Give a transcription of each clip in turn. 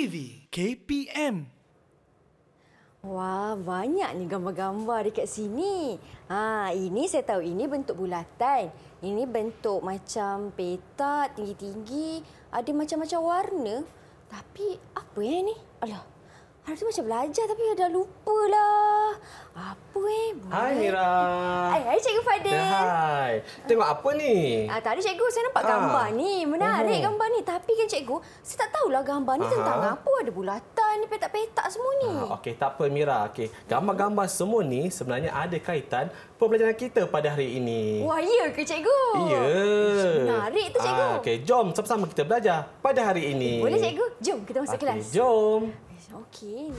TV KPM. Wah, banyaknya gambar-gambar dekat sini. Ini saya tahu ini bentuk bulatan. Ini bentuk macam petak tinggi-tinggi. Ada macam-macam warna. Tapi apa yang ni? Alah, hari tu macam belajar tapi dah lupa lah. Apa Hai Mira. Hai Cikgu Fadil. Hai. Tengok apa ni? Tadi cikgu saya nampak gambar ni. Menarik gambar ni. Tapi kan cikgu, saya tak tahulah gambar ni tentang apa. Ada bulatan ni, petak-petak semua ni. Okey, tak apa Mira. Okey, gambar-gambar semua ni sebenarnya ada kaitan pembelajaran kita pada hari ini. Wah, ya ke cikgu? Ya. Menarik tu cikgu. Okey, jom sama-sama kita belajar pada hari ini. Boleh cikgu? Jom kita masuk kelas. Jom. Okey.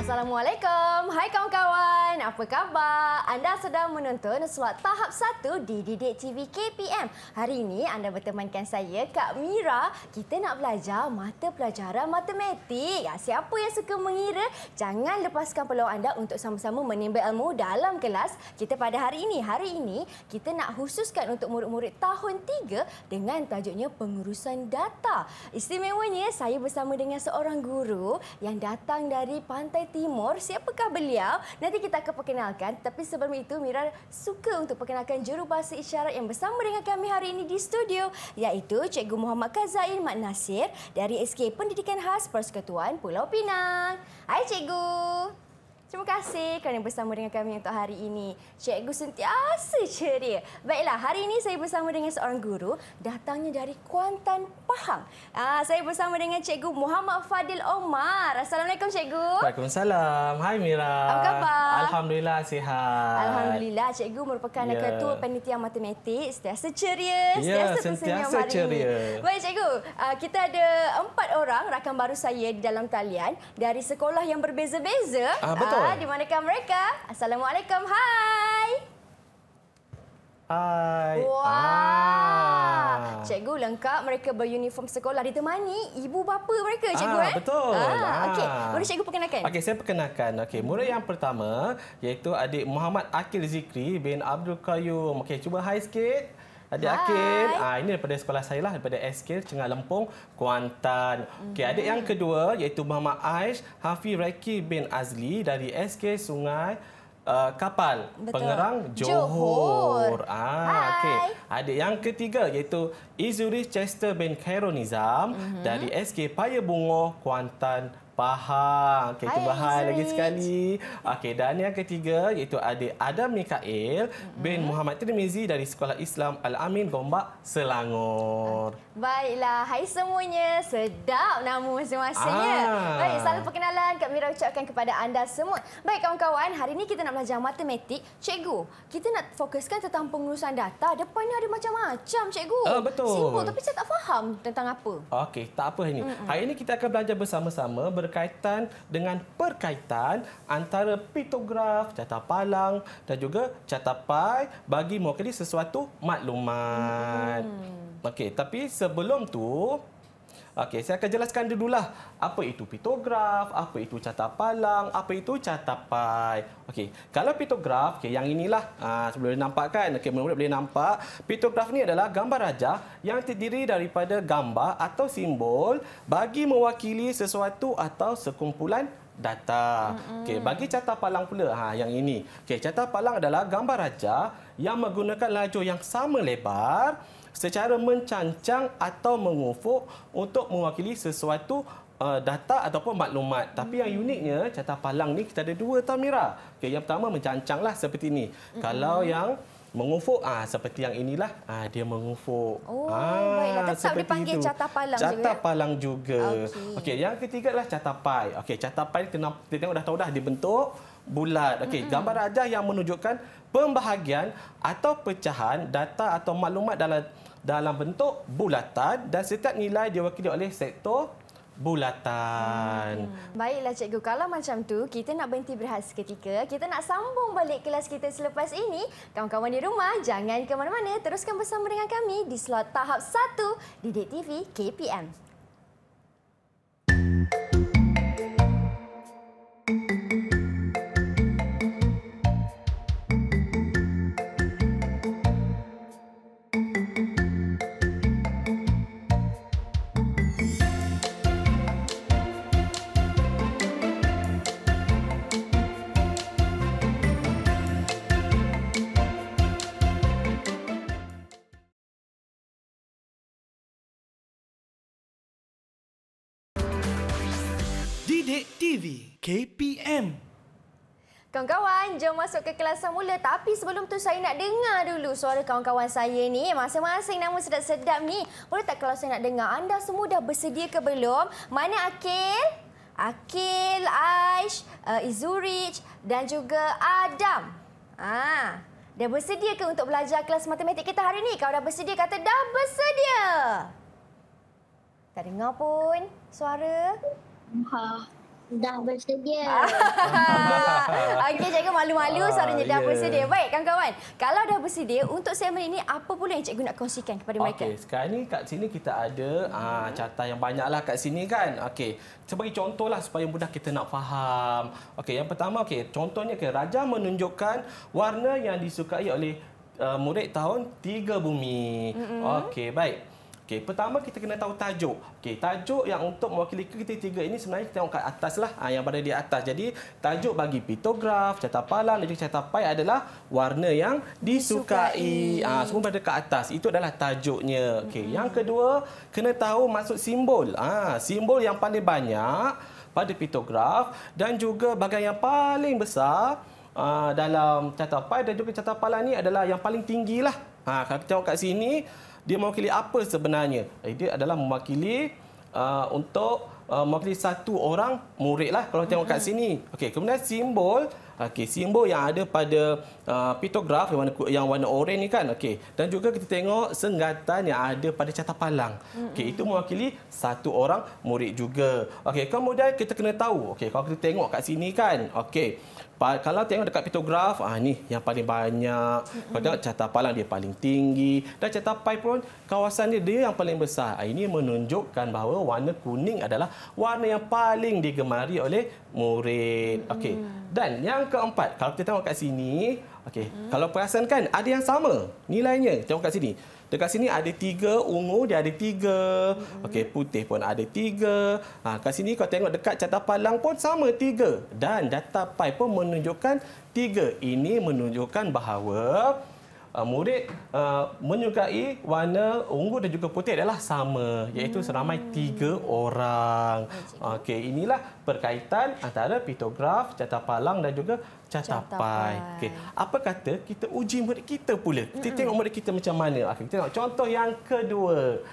Assalamualaikum. Hai kawan-kawan. Apa khabar? Anda sedang menonton slot tahap 1 di Didik TV KPM. Hari ini anda bertemankan saya, Kak Mira. Kita nak belajar mata pelajaran matematik. Siapa yang suka mengira, jangan lepaskan peluang anda untuk sama-sama menimba ilmu dalam kelas kita pada hari ini. Hari ini kita nak khususkan untuk murid-murid tahun 3 dengan tajuknya pengurusan data. Istimewanya saya bersama dengan seorang guru yang datang dari Pantai Timur. Siapakah beliau? Nanti kita akan perkenalkan. Tapi sebelum itu, Mira suka untuk perkenalkan jurubahasa isyarat yang bersama dengan kami hari ini di studio, iaitu Cikgu Muhammad Kazain Mat Nasir dari SK Pendidikan Khas Persekutuan Pulau Pinang. Hai Cikgu. Terima kasih kerana bersama dengan kami untuk hari ini. Cikgu sentiasa ceria. Baiklah, hari ini saya bersama dengan seorang guru datangnya dari Kuantan, Pahang. Saya bersama dengan Cikgu Muhammad Fadil Omar. Assalamualaikum Cikgu. Waalaikumsalam. Hai Mira. Apa khabar? Alhamdulillah sihat. Alhamdulillah, Cikgu merupakan Ketua Panitia Matematik. Sentiasa ceria, sentiasa ceria. Baik Cikgu, kita ada 4 orang rakan baru saya di dalam talian dari sekolah yang berbeza-beza. Betul. Di manakah mereka? Assalamualaikum. Hai. Hai. Wah. Cikgu lengkap, mereka beruniform sekolah, ditemani ibu bapa mereka, Cikgu. Betul. Okey, boleh Cikgu perkenalkan? Okey, saya perkenalkan. Okey, murid yang pertama iaitu adik Muhammad Akil Zikri bin Abdul Qayyum. Okey, cuba hai sikit. Adik Akil, ini daripada sekolah saya lah, daripada SK Cengah Lempung, Kuantan. Okey, adik yang kedua iaitu Muhammad Aish Hafiz Raiki bin Azli dari SK Sungai Kapal, Pengerang, Johor. Okey. Adik yang ketiga iaitu Izuri Chester bin Khairul Nizam dari SK Paya Bungo, Kuantan, Pahang. Okey, cuba hai lagi sekali. Okey, dan yang ketiga iaitu adik Adam Mikael bin Muhammad Tirmizi dari Sekolah Islam Al-Amin, Gombak, Selangor. Baiklah, hai semuanya. Sedap nama masing-masingnya. Baik, salam perkenalan Kak Mira ucapkan kepada anda semua. Baik kawan-kawan, hari ini kita nak belajar matematik. Cikgu, kita nak fokuskan tentang pengurusan data. Depannya ada macam-macam, Cikgu. Betul. Simpel, tapi saya tak faham tentang apa. Okey, tak apa ini. Hari ini kita akan belajar bersama-sama berkaitan dengan perkaitan antara pitograf, carta palang dan juga carta pai bagi mewakili sesuatu maklumat. Okey, tapi sebelum tu, saya akan jelaskan dululah apa itu pitograf, apa itu carta palang, apa itu carta pai. Okey, kalau pitograf, yang inilah boleh nampak kan? Okey, murid-murid boleh nampak. Pitograf ni adalah gambar rajah yang terdiri daripada gambar atau simbol bagi mewakili sesuatu atau sekumpulan data. Okey, bagi carta palang pula, yang ini. Okey, carta palang adalah gambar rajah yang menggunakan lajur yang sama lebar secara mencancang atau mengufuk untuk mewakili sesuatu data ataupun maklumat. Tapi yang uniknya, carta palang ni kita ada dua tau Mira. Okey, yang pertama mencancanglah seperti ini. Kalau yang mengufuk, seperti yang inilah, dia mengufuk. Baiklah. Tetap dipanggil carta palang juga. Carta palang juga. Okey, yang ketiga adalah carta pai. Okey, carta pai kita tengok dah tahu dah dibentuk bulat. Okey, gambar rajah yang menunjukkan pembahagian atau pecahan data atau maklumat dalam bentuk bulatan dan setiap nilai diwakili oleh sektor bulatan. Baiklah cikgu, kalau macam tu kita nak berhenti berehat seketika. Kita nak sambung balik kelas kita selepas ini. Kawan-kawan di rumah jangan ke mana-mana, teruskan bersama dengan kami di slot tahap 1 Didik TV KPM. Didik TV KPM. Kawan-kawan, jom masuk ke kelas semula. Tapi sebelum tu saya nak dengar dulu suara kawan-kawan saya ni. Masing-masing nama sedap-sedap ni. Boleh tak kalau saya nak dengar? Anda semua dah bersedia ke belum? Mana Akil? Akil, Aish, Izurich dan juga Adam. Dah bersedia ke untuk belajar kelas matematik kita hari ni? Kalau dah bersedia, kata dah bersedia. Tak dengar pun suara. Dah bersedia. Okey, cikgu malu-malu suaranya dah bersedia. Baik, kawan-kawan. Kalau dah bersedia, untuk segmen ini, apa pula yang cikgu nak kongsikan kepada mereka? Okey, sekarang ni kat sini kita ada catatan yang banyaklah kat sini kan. Okey, sebagai contohlah supaya mudah kita nak faham. Okey, yang pertama, contohnya Raja menunjukkan warna yang disukai oleh murid tahun 3 bumi. Okey, baik. Okey, pertama kita kena tahu tajuk. Okey, tajuk yang untuk mewakili kriteria ini sebenarnya kita tengok kat atas lah, yang berada di atas. Jadi, tajuk bagi pitograf, carta palang dan juga carta pai adalah warna yang disukai. Semua berada kat atas. Itu adalah tajuknya. Okey, yang kedua, kena tahu maksud simbol. Simbol yang paling banyak pada pitograf dan juga bahagian yang paling besar dalam carta pai dan juga carta palang ni adalah yang paling tinggi lah. Kalau kita tengok kat sini, dia mewakili apa sebenarnya? Dia adalah mewakili mewakili satu orang murid lah kalau tengok kat sini. Okey, kemudian simbol. Okey, simbol yang ada pada pitograf yang warna oranye ni kan. Okey, dan juga kita tengok senggatan yang ada pada carta palang. Okey, itu mewakili satu orang murid juga. Okey, kemudian kita kena tahu. Okey, kalau kita tengok kat sini kan. Okey, kalau tengok dekat pitograf, ni yang paling banyak. Kalau tengok carta palang dia paling tinggi. Dan carta pai pun kawasan dia yang paling besar. Ini menunjukkan bahawa warna kuning adalah warna yang paling digemari oleh murid. Okey. Dan yang keempat, kalau kita tengok kat sini, kalau perasan kan ada yang sama nilainya. Tengok kat sini. Dekat sini ada 3, ungu dia ada 3. Okey, putih pun ada 3. Kat sini kalau tengok dekat carta palang pun sama 3. Dan carta pai pun menunjukkan 3. Ini menunjukkan bahawa murid menyukai warna ungu dan juga putih adalah sama, iaitu seramai 3 orang. Okey, inilah berkaitan antara pitograf, carta palang dan juga carta pai. Okey, apa kata kita uji murid kita pula? Kita tengok murid kita macam mana. Kita tengok contoh yang kedua.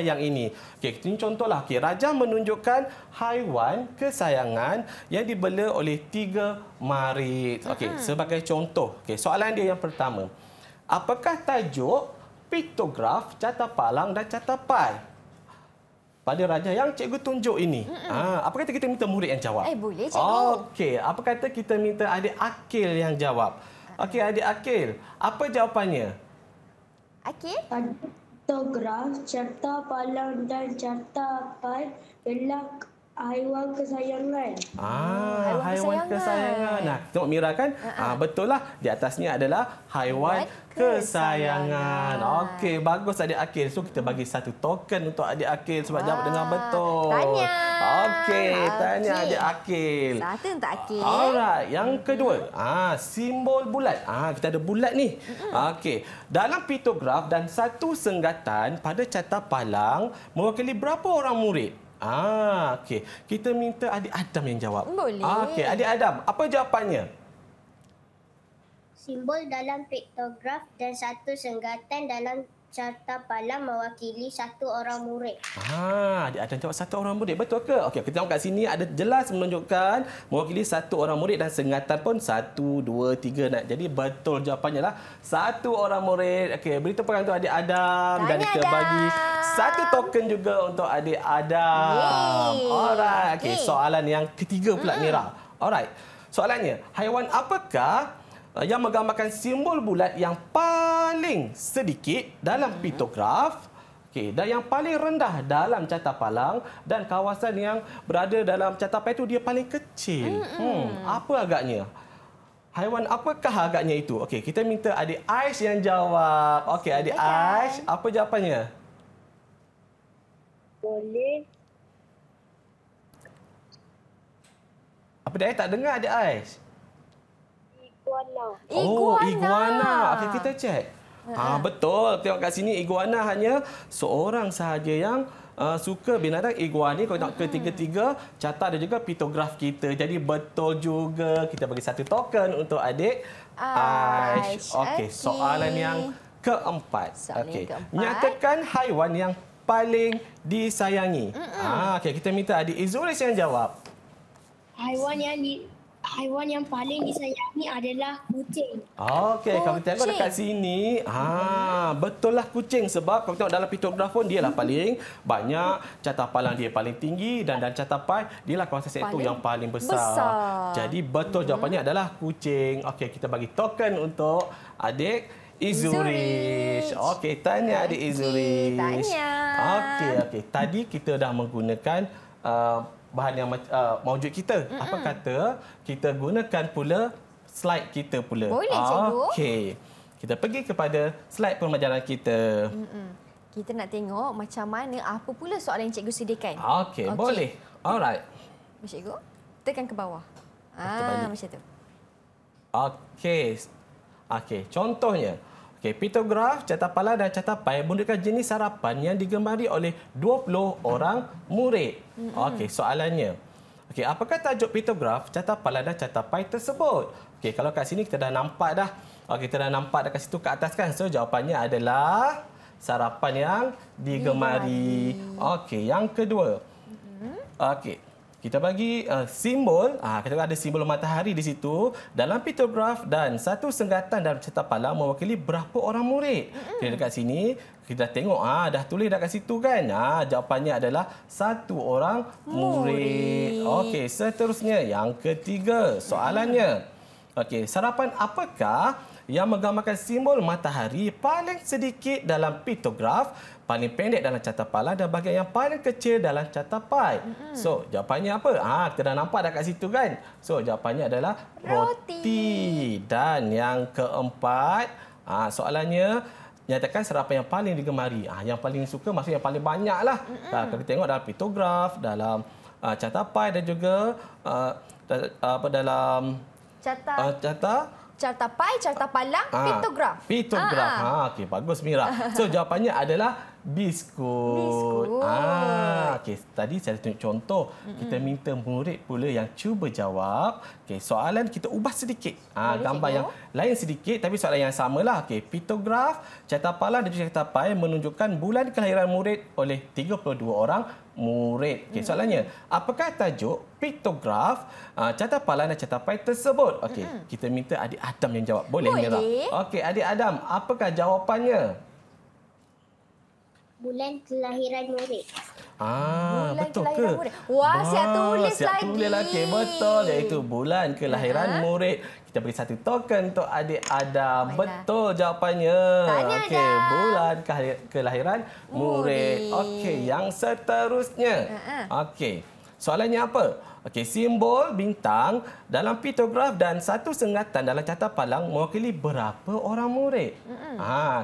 Yang ini. Okey, ini contohlah. Okey, Raja menunjukkan haiwan kesayangan yang dibela oleh 3 marit. Okey, sebagai contoh. Okey, soalan dia yang pertama. Apakah tajuk pitograf, carta palang dan carta pai pada Raja yang cikgu tunjuk ini? Apa kata kita minta murid yang jawab? Boleh cikgu. Okey, apa kata kita minta adik Akil yang jawab? Okey, adik Akil, apa jawapannya? Akil? Pitograf, carta palang dan carta pai adalah haiwan kesayangan. Haiwan kesayangan. Tengok Mira kan? Betul lah. Di atasnya adalah haiwan kesayangan. Okey, bagus adik Akil. So, kita bagi satu token untuk adik Akil sebab jawab dengan betul. Tanya. Okey, tanya adik Akil. Satu untuk Akil. Alright, yang kedua. Simbol bulat. Kita ada bulat ni. Okey, dalam pitograf dan satu senggatan pada carta palang mewakili berapa orang murid? Okey. Kita minta adik Adam yang jawab. Boleh. Okey, adik Adam, apa jawapannya? Simbol dalam piktograf dan satu senggatan dalam carta palang mewakili satu orang murid. Adik Adam jawab satu orang murid. Betul ke? Okey, kita tengok kat sini ada jelas menunjukkan mewakili satu orang murid dan senggatan pun 1, 2, 3. Jadi betul jawapannya lah satu orang murid. Okey, beri tepukan untuk adik Adam. Tanya dan kita Adam. bagi satu token juga untuk adik Adam. Alright. Okey, soalan yang ketiga pula Mira. Alright. Soalannya, haiwan apakah yang menggambarkan simbol bulat yang paling sedikit dalam piktograf? Okey, dan yang paling rendah dalam carta palang dan kawasan yang berada dalam carta palang itu dia paling kecil. Apa agaknya? Haiwan apakah agaknya itu? Okey, kita minta adik Aish yang jawab. Okey, adik Aish, apa jawapannya? Boleh. Apa dia tak dengar adik Aish? Iguana. Oh, iguana. Okey, kita cek. Betul. Tengok kat sini iguana hanya seorang sahaja yang suka binatang iguana. Kalau nak ketiga-tiga, carta dan juga piktograf kita. Jadi betul juga. Kita bagi satu token untuk adik Aish. Okey, soalan yang keempat. Okey. Nyatakan haiwan yang paling disayangi. Okey, kita minta adik Izuris yang jawab. Haiwan yang paling disayangi adalah kucing. Okey, kalau kita tengok dekat sini, betul lah kucing sebab kalau tengok dalam piktograf pun dia lah paling banyak, carta palang dia paling tinggi dan carta pai dia lah kawasan sektor yang paling besar. Jadi betul jawapannya adalah kucing. Okey, kita bagi token untuk adik Izuris. Okey, tanya adik Izuris. Tanya. Okey. Tadi kita dah menggunakan bahan yang mawjud kita. Apa kata kita gunakan pula slide kita pula. Boleh, cikgu. Okey. Kita pergi kepada slide pembelajaran kita. Kita nak tengok macam mana, apa pula soalan yang cikgu sediakan. Okey, boleh. Alright. Cikgu, tekan ke bawah. Macam tu. Okey, contohnya. Okey, piktograf, carta palang dan carta pai menunjukkan jenis sarapan yang digemari oleh 20 orang murid. Okey, soalannya. Okey, apakah tajuk piktograf, carta palang dan carta pai tersebut? Okey, kalau kat sini kita dah nampak dah. Okey, kita dah nampak dekat situ ke atas kan. So, jawapannya adalah sarapan yang digemari. Okey, yang kedua. Okey. Kita bagi simbol, kita ada simbol matahari di situ dalam piktograf dan satu senggatan dalam carta palang mewakili berapa orang murid. Jadi dekat sini kita tengok dah tulis dekat situ kan. Jawapannya adalah satu orang murid. Okey, seterusnya yang ketiga soalannya. Okey, sarapan apakah yang menggambarkan simbol matahari paling sedikit dalam piktograf, paling pendek dalam carta palang dan bahagian yang paling kecil dalam carta pai? So, jawapannya apa? Kita dah nampak dah kat situ kan? So, jawapannya adalah roti. Dan yang keempat, soalannya, nyatakan sarapan yang paling digemari. Yang paling suka maksudnya yang paling banyak lah. Kalau kita tengok dalam piktograf, dalam carta pai dan juga dalam carta pai, carta palang, piktograf. Piktograf. Okey, bagus Mira. So jawapannya adalah biskut. Okey, tadi saya tunjuk contoh. Kita minta murid pula yang cuba jawab. Okey, soalan kita ubah sedikit. Gambar yang lain sedikit tapi soalan yang samalah. Okey, piktograf, carta palang dan juga carta pai menunjukkan bulan kelahiran murid oleh 32 orang murid. Okey, soalannya, apakah tajuk piktograf, carta palang dan carta pai tersebut? Okey, kita minta adik Adam yang jawab. Boleh, Mira? Okey, adik Adam, apakah jawapannya? Bulan kelahiran murid. Betul ke? Wah, siap tulis siap lagi. Tulis lagi. Betul, iaitu bulan kelahiran murid. Kita beri satu token untuk adik Adam. Betul jawapannya. Okey, bulan kelahiran murid. Okey, yang seterusnya. Okey, soalannya apa? Okey, simbol bintang dalam piktograf dan satu senggatan dalam carta palang mewakili berapa orang murid?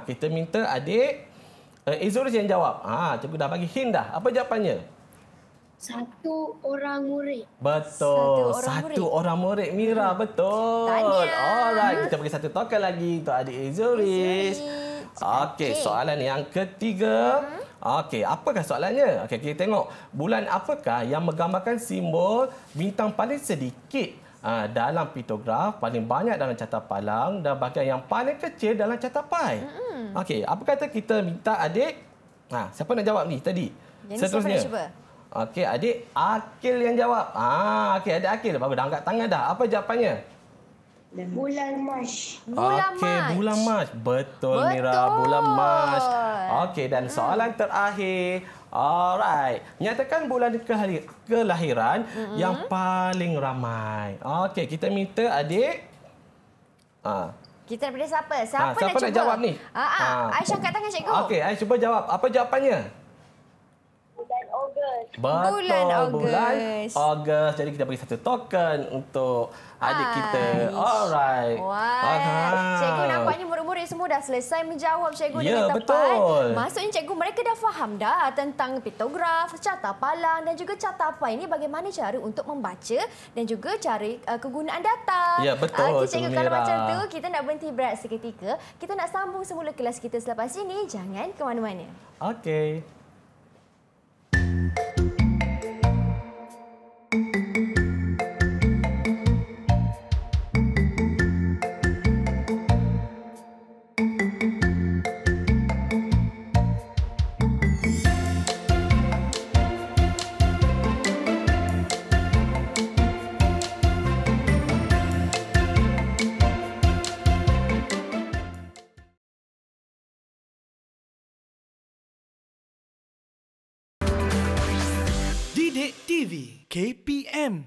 Kita minta adik Izuris yang jawab. Cikgu dah bagi hint dah. Apa jawapannya? Satu orang murid. Betul. Satu orang murid, Mira. Betul. Alright, kita bagi satu token lagi untuk adik Izuris. Okey, soalan yang ketiga. Okey, apakah soalannya? Okey, kita tengok. Bulan apakah yang menggambarkan simbol bintang paling sedikit dalam piktograf, paling banyak dalam carta palang dan bahagian yang paling kecil dalam carta pai? Okey, apa kata kita minta adik? Siapa nak jawab ni tadi? Seterusnya. Okey, adik Akil yang jawab. Okey, adik Akil. Bagus, dah angkat tangan dah. Apa jawapannya? Bulan Mac. Bulan Okey, Mac. bulan Mac. Betul, Betul. Mira. Bulan Mac. Okey, dan soalan terakhir. Alright. Nyatakan bulan kelahiran yang paling ramai. Okey, kita minta adik. Kita daripada siapa? Siapa siapa nak cuba? jawab ni? Aisyah angkat tangan cikgu. Okey, Aisyah cuba jawab. Apa jawapannya? Bulan Ogos. Betul, Bulan bulan Ogos. Ogos. Jadi kita bagi satu token untuk adik kita. Alright. Wah, cikgu nampaknya murid-murid semua dah selesai menjawab cikgu Ya, dengan tepat. betul. Maksudnya cikgu mereka dah faham dah tentang piktograf, carta palang dan juga carta apa ini bagaimana cara untuk membaca dan juga cara kegunaan data. Ya, betul, Okey cikgu, kalau Mira. macam tu kita nak berhenti berehat seketika. Kita nak sambung semula kelas kita selepas ini. Jangan ke mana-mana. Okey. Didik TV KPM.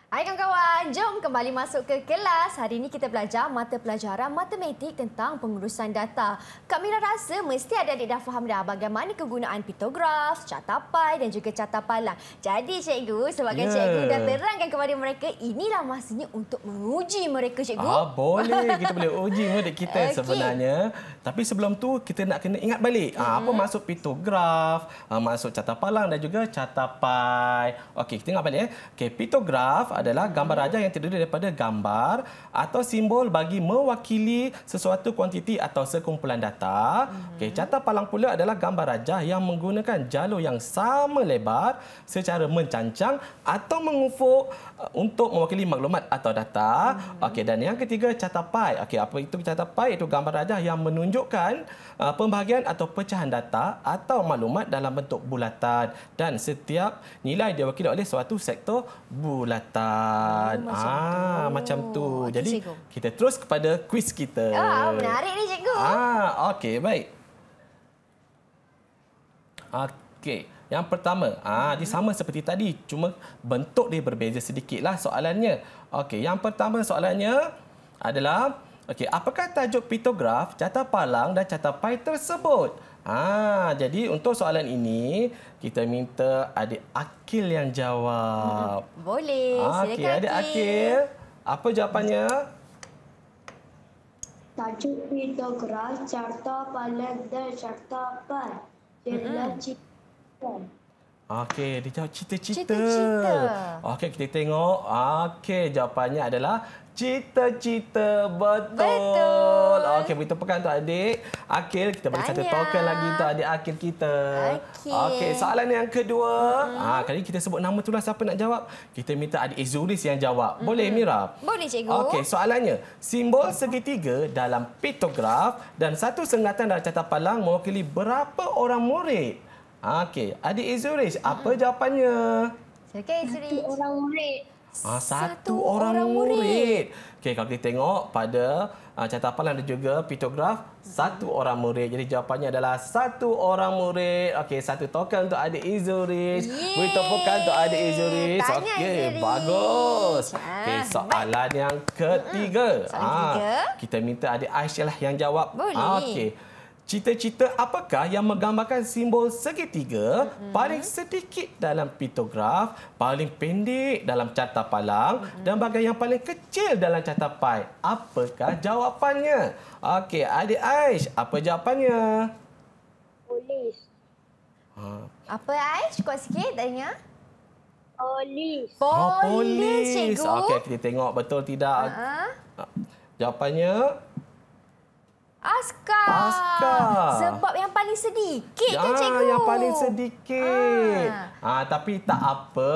Hai kawan-kawan, jom kembali masuk ke kelas. Hari ini kita belajar mata pelajaran matematik tentang pengurusan data. Kak Mira rasa mesti adik-adik dah faham dah bagaimana kegunaan piktograf, carta pai dan juga carta palang. Jadi cikgu, sebabkan cikgu dah terangkan kepada mereka, inilah masanya untuk menguji mereka cikgu. Boleh. Kita boleh uji murid kita Okey. sebenarnya. Tapi sebelum tu kita nak kena ingat balik. Apa maksud piktograf, maksud carta palang dan juga carta pai. Okey, kita ingat balik. Okey, piktograf adalah gambar rajah yang terdiri daripada gambar atau simbol bagi mewakili sesuatu kuantiti atau sekumpulan data. Okey, carta palang pula adalah gambar rajah yang menggunakan jalur yang sama lebar secara mencancang atau mengufuk untuk mewakili maklumat atau data. Okey, dan yang ketiga carta pai. Okey, apa itu carta pai? Itu gambar rajah yang menunjukkan pembahagian atau pecahan data atau maklumat dalam bentuk bulatan dan setiap nilai diwakili oleh suatu sektor bulatan. Macam tu. Okey, Jadi cikgu. kita terus kepada kuis kita. Menarik ni cikgu. Okey, baik. Okey, yang pertama, dia sama seperti tadi, cuma bentuk dia berbeza sedikitlah soalannya. Okey, yang pertama soalannya adalah, okey, apakah tajuk piktograf, carta palang dan carta pai tersebut? Jadi untuk soalan ini kita minta adik Akil yang jawab. Boleh, silakan Okey, adik Akil, apa jawapannya? Tajuk piktograf, carta palang dan carta pai ialah cita. Okey, dia jawab cita-cita. Cita-cita. Okey, kita tengok. Okey, jawapannya adalah cita-cita. Betul. Okey, kita tepukan untuk adik Akil. Kita beri satu Tahniah. token lagi untuk adik Akil kita. Okey. Okey, soalan yang kedua. Kali ini kita sebut nama tu lah siapa nak jawab. Kita minta adik Izuris yang jawab. Boleh, Mira? Boleh cikgu. Okey, soalannya. Simbol segitiga dalam piktograf dan satu sengatan dalam carta palang mewakili berapa orang murid? Okey, adik Izuris, apa jawapannya? Silakan Izri. Orang murid. Satu orang murid. Okey, kalau kita tengok pada carta palang dan juga piktograf, satu orang murid. Jadi jawapannya adalah satu orang murid. Okey, satu token untuk adik Izuris. Beri tepukan untuk adik Izuris. Tahniah, Okey, Izuris. bagus. Okey, soalan yang ketiga. Soalan ketiga. Kita minta adik Aisyah lah yang jawab. Boleh. Okey. Cita-cita apakah yang menggambarkan simbol segitiga paling sedikit dalam piktograf, paling pendek dalam carta palang dan bahagian yang paling kecil dalam carta pai? Apakah jawapannya? Okey, adik Aish, apa jawapannya? Polis. Apa Aish? Kuat sikit tanya. Polis. Polis cikgu. Okey, kita tengok betul tidak? Jawapannya Askar. Askar. Sebab yang paling sedikit kan cikgu? Yang paling sedikit. Tapi tak apa.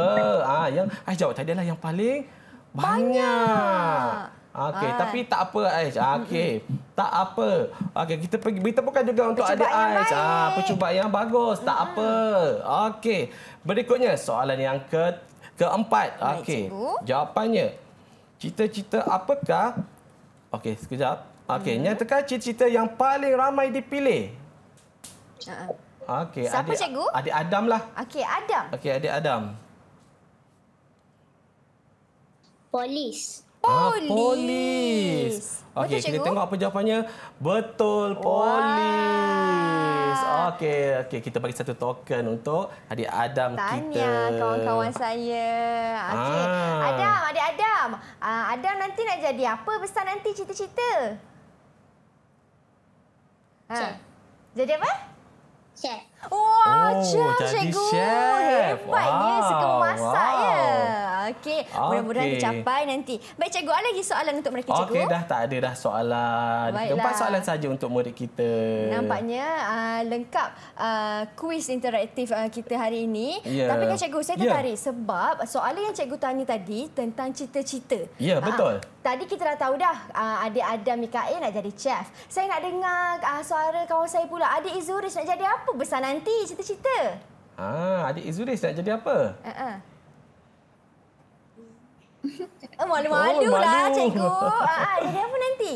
Yang Aish jawab tadi adalah yang paling banyak. Okey, tapi tak apa Aish. Okey, tak apa. Okey, kita pergi beri tepukan juga untuk adik Aish. Percubaan yang bagus. Tak apa. Okey, berikutnya soalan yang Keempat. Baik, Okey. cikgu. Jawapannya. Cita-cita apakah? Okey, sekejap. Okey, nyatakan cita-cita yang paling ramai dipilih. Okey, Siapa, cikgu? Adik Adam lah. Okey, Adam. Okey, adik Adam. Polis. Polis. Okey, Betul, kita cikgu? tengok apa jawapannya. Betul, polis. Okey, kita bagi satu token untuk adik Adam kita. Tanya kawan-kawan saya. Okey. Adik Adam. Adam nanti nak jadi apa besar nanti cita-cita? Chef. Jadi apa? Chef. Wah, Oh, chef, jadi cikgu. chef. Hebatnya, suka Wow, memasak wow. ya. Okey, mudah-mudahan Okey. dicapai nanti. Baik, cikgu, ada lagi soalan untuk mereka, cikgu? Okey, dah tak ada dah soalan. Baiklah. 4 soalan saja untuk murid kita. Nampaknya lengkap kuis interaktif kita hari ini. Ya. Tapi kan cikgu, saya Ya. tertarik sebab soalan yang cikgu tanya tadi tentang cita-cita. Ya, betul. Tadi kita dah tahu dah adik Adam Mikael nak jadi chef. Saya nak dengar suara kawan saya pula. Adik Izuris nak jadi apa besar nanti cita-cita? Adik Izuris nak jadi apa? Malu-malu Oh, lah malu. cikgu. Jadi apa nanti?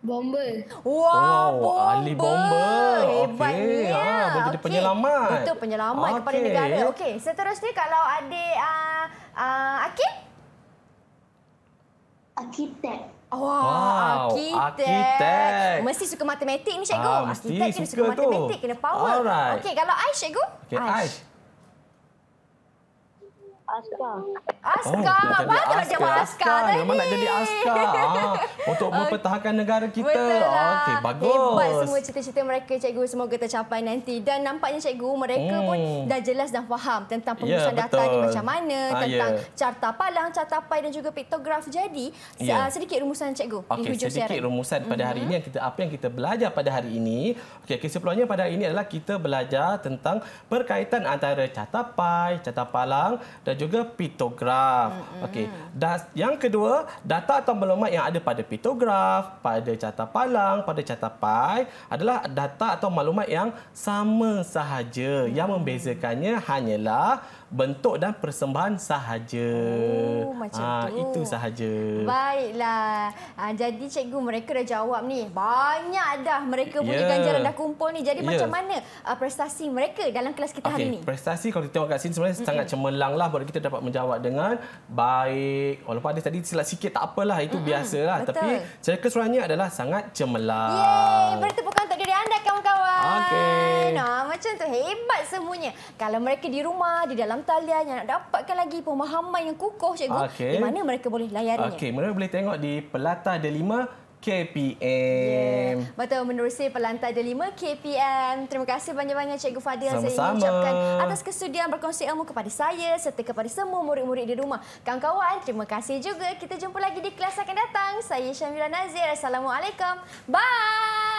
Bomber. Wah, Oh, ahli bomber. Okey, Hebatnya. boleh jadi Okey. penyelamat. Betul, penyelamat kepada Okey. negara. Okey, seterusnya kalau adik Akif? Arkitek. Wah, Wow, arkitek. Mesti suka matematik ni cikgu. Mesti Arkitek kena suka suka tu. matematik, kena power. Alright. Okey, kalau Aish cikgu? Okey, Aish. Askar. Askar. nak jadi Patut nak jawab Askar tadi. Memang nak jadi askar. Untuk mempertahankan negara kita. Betul lah. Okey, bagus. Hebat semua cita-cita mereka, cikgu. Semoga tercapai nanti. Dan nampaknya cikgu, mereka pun dah jelas dan faham tentang pengurusan data ni betul. macam mana. Tentang carta palang, carta pai dan juga piktograf. Jadi, sedikit rumusan cikgu di Okey, hujung sedikit siaran. rumusan pada hari ini apa yang kita belajar pada hari ini. Okey, kesimpulannya pada hari ini adalah kita belajar tentang berkaitan antara carta pai, carta palang dan juga piktograf. Okey. Dan yang kedua, data atau maklumat yang ada pada piktograf, pada carta palang, pada carta pai adalah data atau maklumat yang sama sahaja. Yang membezakannya hanyalah bentuk dan persembahan sahaja. Oh, macam tu. Itu sahaja. Baiklah. Jadi cikgu, mereka dah jawab ni. Banyak dah mereka punya ganjaran dah kumpul ni. Jadi macam mana prestasi mereka dalam kelas kita hari ni? Prestasi kalau kita tengok kat sini sebenarnya sangat cemerlang lah buat kita dapat menjawab dengan baik. Walaupun ada tadi silap sikit tak apalah, itu biasalah. Betul. Tapi secara keseluruhannya adalah sangat cemerlang. Yeay, beri tepukan untuk diri anda kawan-kawan. Okey. Macam tu, hebat semuanya. Kalau mereka di rumah, di dalam talian yang nak dapatkan lagi pemahaman yang kukuh cikgu, di mana mereka boleh layarinya? Okey, mereka boleh tengok di Pelatah Delima KPM. Betul, menerusi Pelantar Delima KPM. Terima kasih banyak-banyak Cikgu Fadil. Saya ingin Sama-sama. ucapkan atas kesudian berkongsi ilmu kepada saya serta kepada semua murid-murid di rumah. Kawan-kawan, terima kasih juga. Kita jumpa lagi di kelas akan datang. Saya Syamila Nazir. Assalamualaikum. Bye.